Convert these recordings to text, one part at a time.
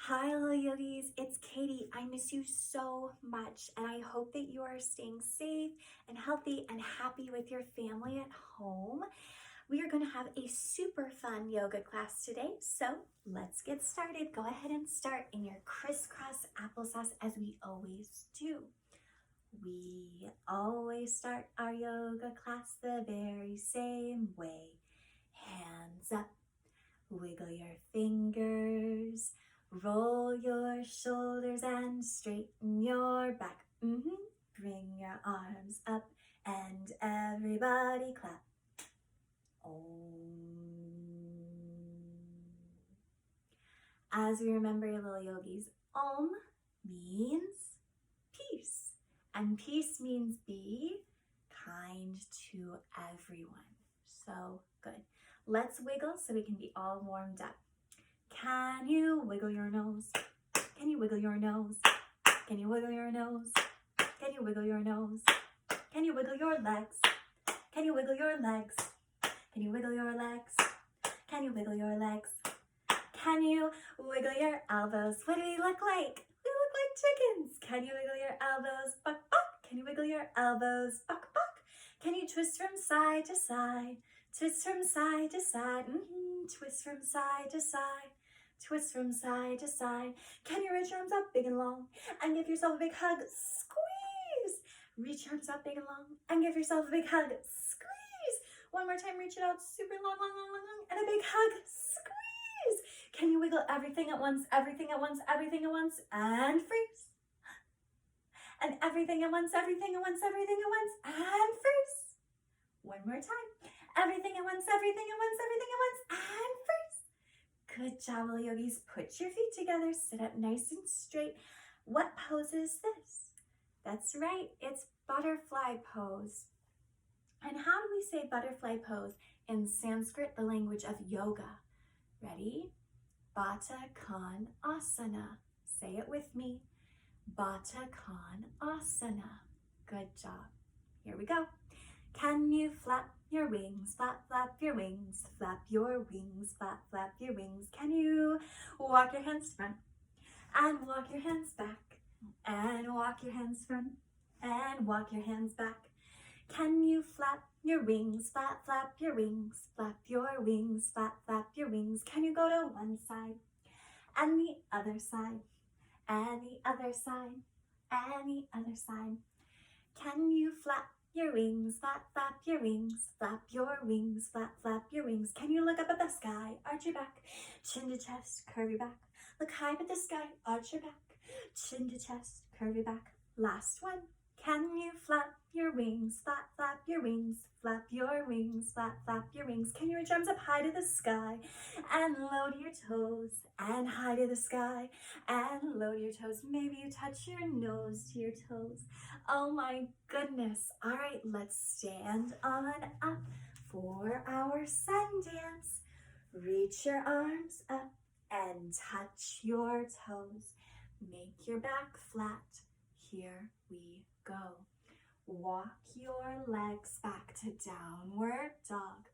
Hi, little yogis. It's Katie. I miss you so much, and I hope that you are staying safe and healthy and happy with your family at home. We are going to have a super fun yoga class today, so let's get started. Go ahead and start in your crisscross applesauce as we always do. We always start our yoga class the very same way. Hands up, wiggle your fingers. Roll your shoulders and straighten your back. Bring your arms up and everybody clap. Om. As we remember, little yogis, Om means peace. And peace means be kind to everyone. So good. Let's wiggle so we can be all warmed up. Can you wiggle your nose? Can you wiggle your nose? Can you wiggle your nose? Can you wiggle your nose? Can you wiggle your legs? Can you wiggle your legs? Can you wiggle your legs? Can you wiggle your legs? Can you wiggle your elbows? What do we look like? We look like chickens. Can you wiggle your elbows? Buck, buck. Can you wiggle your elbows? Buck, buck. Can you twist from side to side? Twist from side to side. Twist from side to side. Twist from side to side. Can you reach your arms up big and long and give yourself a big hug? Squeeze. Reach your arms up big and long and give yourself a big hug. Squeeze. One more time, reach it out super long, long, long, long, long, and a big hug. Squeeze. Can you wiggle everything at once, everything at once, everything at once, and freeze? And everything at once, everything at once, everything at once, and freeze. One more time. Everything at once, everything at once, everything at once, and freeze. Good job, little yogis. Put your feet together, sit up nice and straight. What pose is this? That's right, it's butterfly pose. And how do we say butterfly pose in Sanskrit, the language of yoga? Ready? Bata Konasana. Say it with me. Bata Konasana. Good job. Here we go. Can you flap your wings, flap, flap your wings, flap your wings, flap, flap your wings? Can you walk your hands front and walk your hands back and walk your hands front and walk your hands back? Can you flap your wings, flap, flap your wings, flap your wings, flap, flap your wings? Can you go to one side and the other side and the other side and the other side? Can you flap your wings, flap, flap your wings, flap your wings, flap, flap your wings? Can you look up at the sky, arch your back, chin to chest, curve your back? Look high up at the sky, arch your back, chin to chest, curve your back. Last one. Can you flap your wings, flap, flap your wings, flap your wings, flap, flap your wings? Can you reach arms up high to the sky and low to your toes and high to the sky and low to your toes? Maybe you touch your nose to your toes. Oh my goodness. All right, let's stand on up for our sun dance. Reach your arms up and touch your toes. Make your back flat. Here we go. Walk your legs back to downward dog.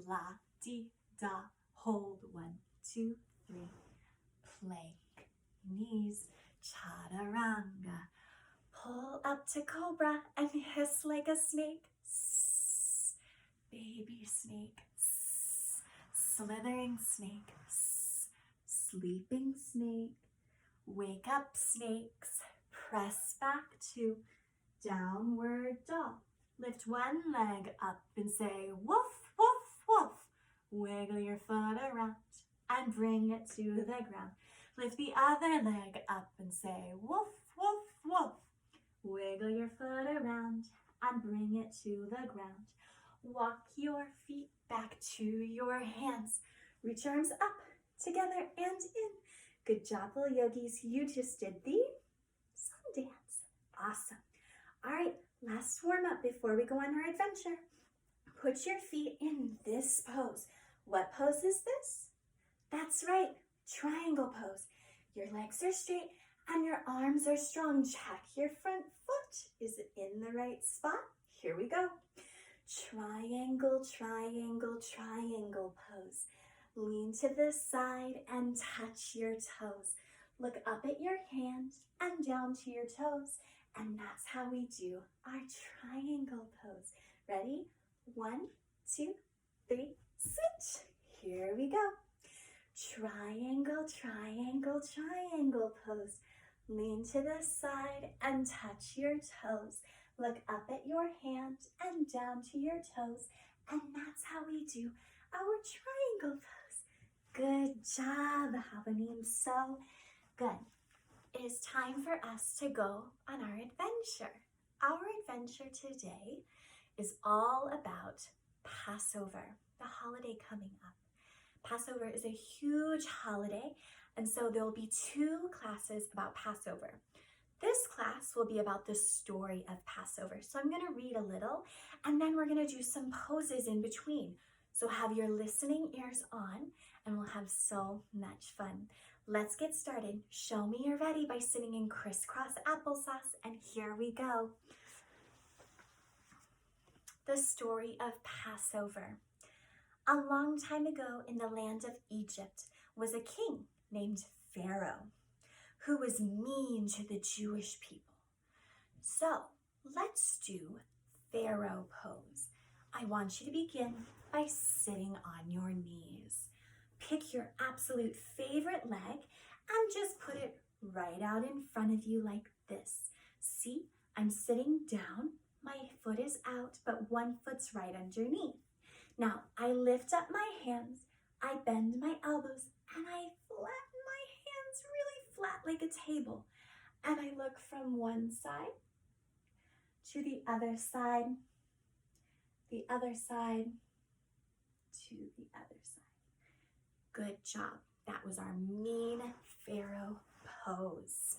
La-di-da. Hold 1, 2, 3. Plank. Knees. Chaturanga. Pull up to cobra and hiss like a snake. Sss. Baby snake. Sss. Slithering snake. Sss. Sleeping snake. Wake up snakes. Press back to downward dog. Lift one leg up and say woof, woof, woof. Wiggle your foot around and bring it to the ground. Lift the other leg up and say woof, woof, woof. Wiggle your foot around and bring it to the ground. Walk your feet back to your hands. Reach your arms up, together and in. Good job, little yogis. You just did the sun dance. Awesome. All right, last warm up before we go on our adventure. Put your feet in this pose. What pose is this? That's right, triangle pose. Your legs are straight and your arms are strong. Check your front foot. Is it in the right spot? Here we go. Triangle, triangle, triangle pose. Lean to the side and touch your toes. Look up at your hand and down to your toes. And that's how we do our triangle pose. Ready? 1, 2, 3, switch. Here we go. Triangle, triangle, triangle pose. Lean to the side and touch your toes. Look up at your hand and down to your toes. And that's how we do our triangle pose. Good job, Habanim. So good. It is time for us to go on our adventure. Our adventure today is all about Passover, the holiday coming up. Passover is a huge holiday, and so there will be 2 classes about Passover. This class will be about the story of Passover. So I'm going to read a little, and then we're going to do some poses in between. So have your listening ears on, and we'll have so much fun. Let's get started. Show me you're ready by sitting in crisscross applesauce, and here we go. The story of Passover. A long time ago in the land of Egypt was a king named Pharaoh who was mean to the Jewish people. So let's do Pharaoh pose. I want you to begin by sitting on your knees. Pick your absolute favorite leg and just put it right out in front of you like this. See, I'm sitting down, my foot is out, but one foot's right underneath. Now, I lift up my hands, I bend my elbows, and I flatten my hands really flat like a table. And I look from one side to the other side, the other side, to the other side. Good job. That was our mean Pharaoh pose.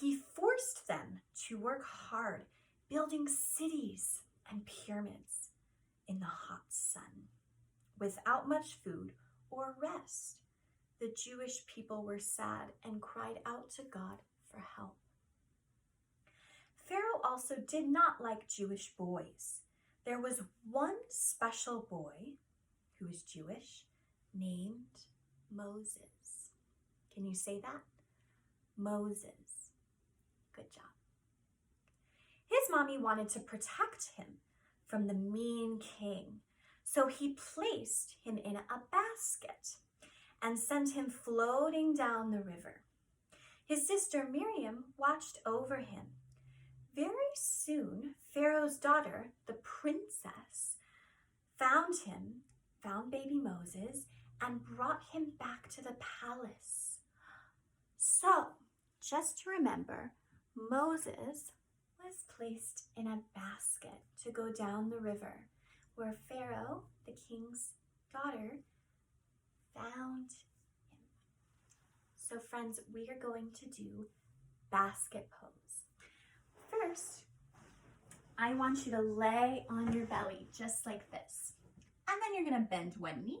He forced them to work hard, building cities and pyramids in the hot sun. Without much food or rest, the Jewish people were sad and cried out to God for help. Pharaoh also did not like Jewish boys. There was one special boy who was Jewish named Moses. Can you say that? Moses. Good job. His mommy wanted to protect him from the mean king, so he placed him in a basket and sent him floating down the river. His sister Miriam watched over him. Very soon, Pharaoh's daughter, the princess, found baby Moses, and brought him back to the palace. So, just to remember, Moses was placed in a basket to go down the river where Pharaoh, the king's daughter, found him. So friends, we are going to do basket pose. First, I want you to lay on your belly just like this. And then you're gonna bend one knee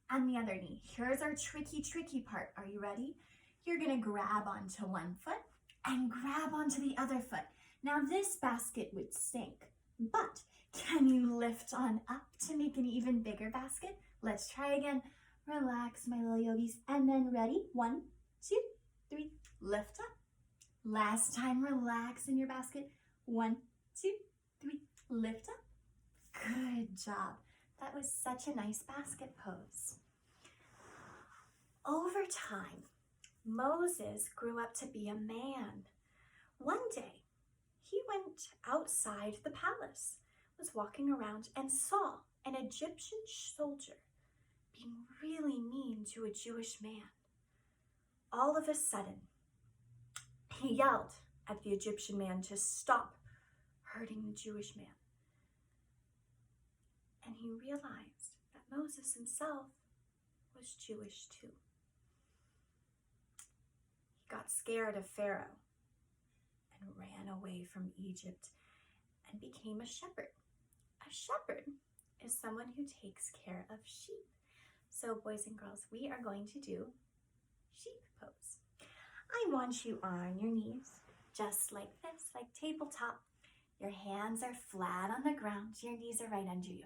and the other knee. Here's our tricky part. Are you ready? You're gonna grab onto one foot and grab onto the other foot. Now this basket would sink, but can you lift on up to make an even bigger basket? Let's try again. Relax, my little yogis, and then ready? 1, 2, 3, lift up. Last time, relax in your basket. 1, 2, 3, lift up. Good job. That was such a nice basket pose. Over time, Moses grew up to be a man. One day, he went outside the palace, was walking around, and saw an Egyptian soldier being really mean to a Jewish man. All of a sudden, he yelled at the Egyptian man to stop hurting the Jewish man. And he realized that Moses himself was Jewish too. He got scared of Pharaoh and ran away from Egypt and became a shepherd. A shepherd is someone who takes care of sheep. So boys and girls, we are going to do sheep pose. I want you on your knees, just like this, like tabletop. Your hands are flat on the ground. Your knees are right under you.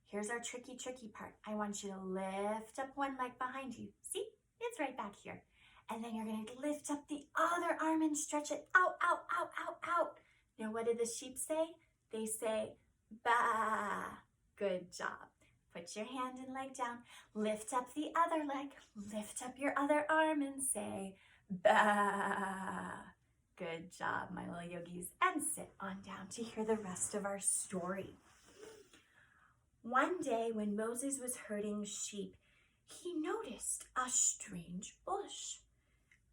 Here's our tricky part. I want you to lift up one leg behind you. See, it's right back here. And then you're going to lift up the other arm and stretch it out, out, out, out, out. Now, what do the sheep say? They say, ba. Good job. Put your hand and leg down. Lift up the other leg. Lift up your other arm and say, ba. Good job, my little yogis. And sit on down to hear the rest of our story. One day when Moses was herding sheep, he noticed a strange bush.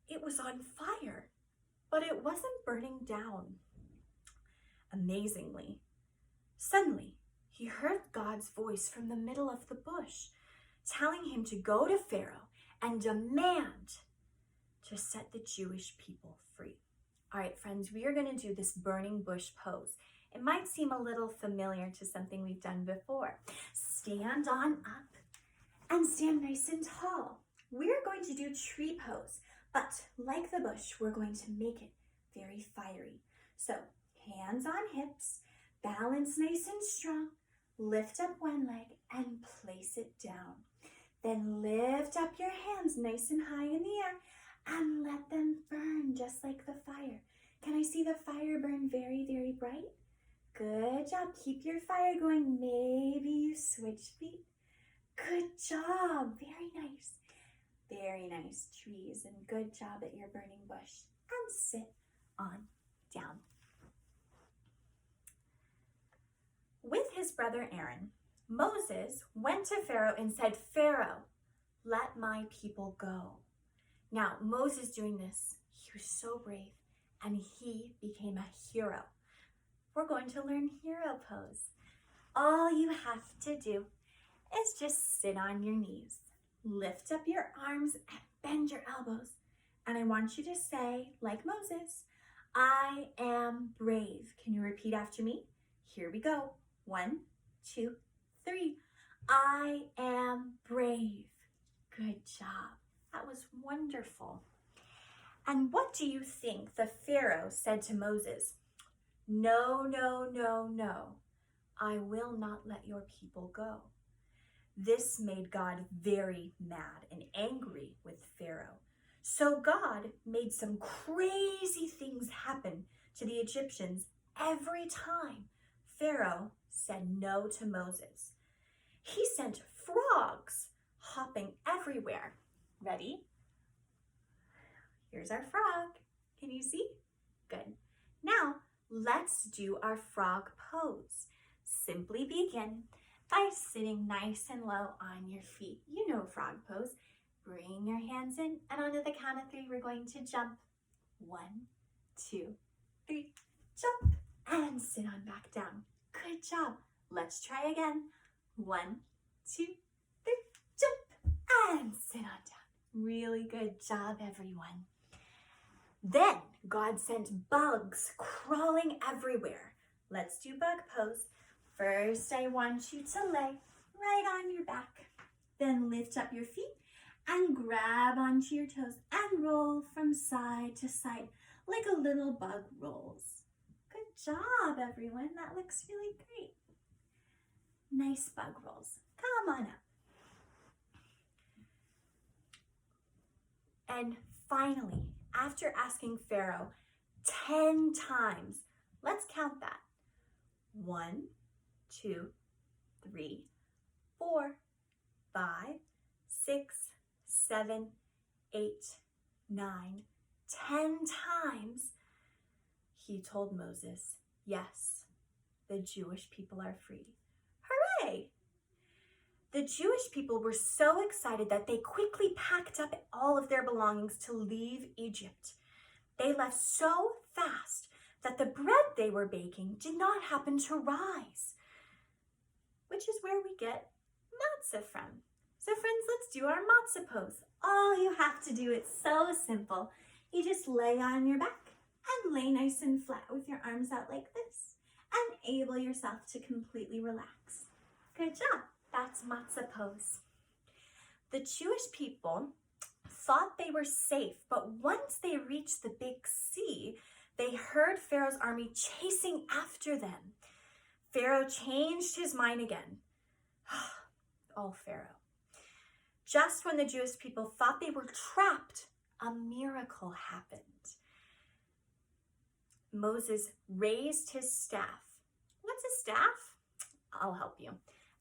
It was on fire, but it wasn't burning down. Amazingly, suddenly, he heard God's voice from the middle of the bush, telling him to go to Pharaoh and demand to set the Jewish people free. All right, friends, we are going to do this burning bush pose. It might seem a little familiar to something we've done before. Stand on up and stand nice and tall. We're going to do tree pose, but like the bush, we're going to make it very fiery. So hands on hips, balance nice and strong, lift up one leg and place it down. Then lift up your hands nice and high in the air and let them burn just like the fire. Can I see the fire burn very, very bright? Good job. Keep your fire going. Maybe you switch feet. Good job. Very nice. Very nice, trees, and good job at your burning bush. And sit on down. With his brother Aaron, Moses went to Pharaoh and said, Pharaoh, let my people go. Now, Moses doing this, he was so brave and he became a hero. We're going to learn hero pose. All you have to do is just sit on your knees, lift up your arms and bend your elbows. And I want you to say, like Moses, I am brave. Can you repeat after me? Here we go. 1, 2, 3. I am brave. Good job. That was wonderful. And what do you think the Pharaoh said to Moses? No, no, no, no. I will not let your people go. This made God very mad and angry with Pharaoh. So God made some crazy things happen to the Egyptians every time Pharaoh said no to Moses. He sent frogs hopping everywhere. Ready? Here's our frog. Can you see? Good. Now, let's do our frog pose. Simply begin by sitting nice and low on your feet. You know frog pose. Bring your hands in, and on the count of 3, we're going to jump. 1, 2, 3, jump, and sit on back down. Good job. Let's try again. 1, 2, 3, jump, and sit on down. Really good job, everyone. Then God sent bugs crawling everywhere. Let's do bug pose. First, I want you to lay right on your back. Then lift up your feet and grab onto your toes and roll from side to side like a little bug rolls. Good job, everyone. That looks really great. Nice bug rolls. Come on up. And finally, after asking Pharaoh 10 times, let's count that. 1, 2, 3, 4, 5, 6, 7, 8, 9, 10 times, he told Moses, yes, the Jewish people are free. Hooray! The Jewish people were so excited that they quickly packed up all of their belongings to leave Egypt. They left so fast that the bread they were baking did not happen to rise, which is where we get matzah from. So friends, let's do our matzah pose. All you have to do, it's so simple. You just lay on your back and lay nice and flat with your arms out like this and enable yourself to completely relax. Good job. That's matzah pose. The Jewish people thought they were safe, but once they reached the big sea, they heard Pharaoh's army chasing after them. Pharaoh changed his mind again. Oh, Pharaoh. Just when the Jewish people thought they were trapped, a miracle happened. Moses raised his staff. What's a staff? I'll help you.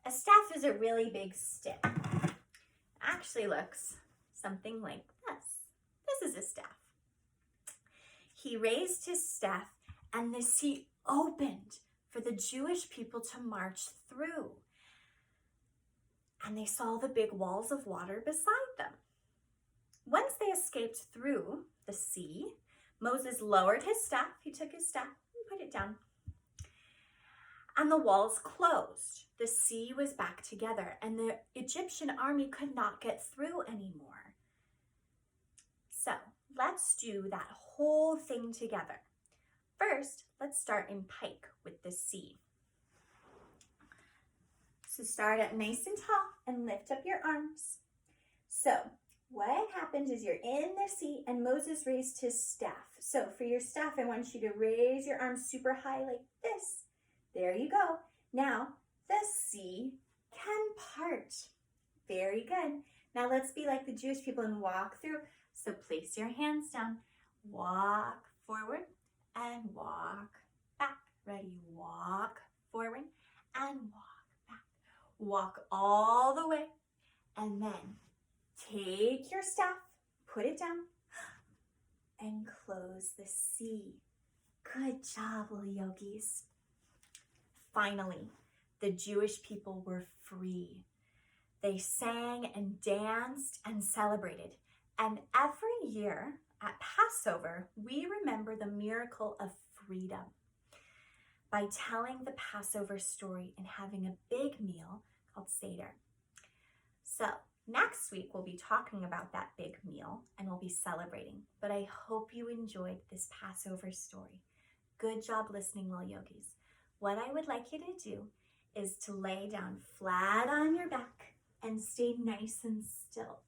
A staff is a really big stick. Actually looks something like this. This is a staff. He raised his staff and the sea opened for the Jewish people to march through. And they saw the big walls of water beside them. Once they escaped through the sea, Moses lowered his staff. He took his staff and put it down. And the walls closed. The sea was back together, and the Egyptian army could not get through anymore. So let's do that whole thing together. First, let's start in pike with the sea. So start up nice and tall and lift up your arms. So what happened is you're in the sea and Moses raised his staff. So for your staff, I want you to raise your arms super high like this. There you go. Now the sea can part. Very good. Now let's be like the Jewish people and walk through. So place your hands down, walk forward and walk back. Ready? Walk forward and walk back. Walk all the way and then take your staff, put it down and close the sea. Good job, little yogis. Finally, the Jewish people were free. They sang and danced and celebrated. And every year at Passover, we remember the miracle of freedom by telling the Passover story and having a big meal called Seder. So next week, we'll be talking about that big meal and we'll be celebrating. But I hope you enjoyed this Passover story. Good job listening, little yogis. What I would like you to do is to lay down flat on your back and stay nice and still.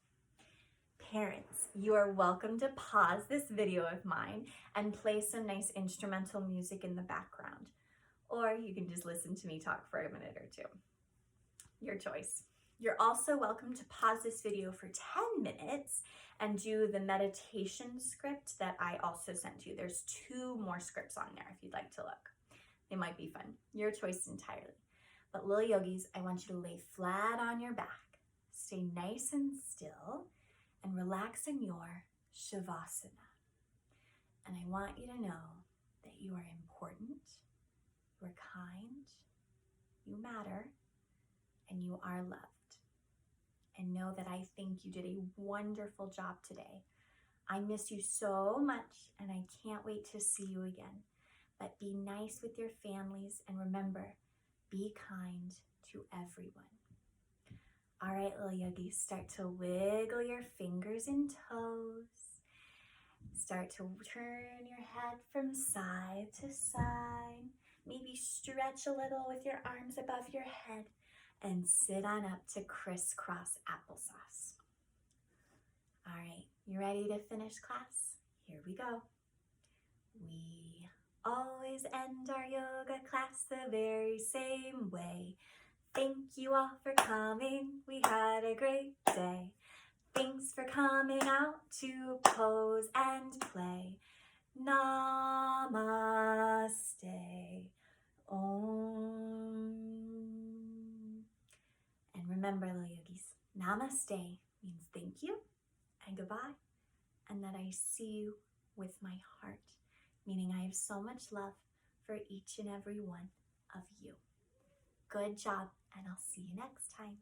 Parents, you are welcome to pause this video of mine and play some nice instrumental music in the background. Or you can just listen to me talk for a minute or two. Your choice. You're also welcome to pause this video for 10 minutes and do the meditation script that I also sent you. There's 2 more scripts on there if you'd like to look. They might be fun. Your choice entirely. But little yogis, I want you to lay flat on your back. Stay nice and still and relax in your Shavasana. And I want you to know that you are important, you are kind, you matter, and you are loved. And know that I think you did a wonderful job today. I miss you so much and I can't wait to see you again. But be nice with your families and remember, be kind to everyone. All right, little yogis, start to wiggle your fingers and toes. Start to turn your head from side to side. Maybe stretch a little with your arms above your head and sit on up to crisscross applesauce. All right, you ready to finish class? Here we go. We always end our yoga class the very same way. Thank you all for coming. We had a great day. Thanks for coming out to pose and play. Namaste. Om. And remember, little yogis, namaste means thank you and goodbye, and that I see you with my heart, meaning I have so much love for each and every one of you. Good job, and I'll see you next time.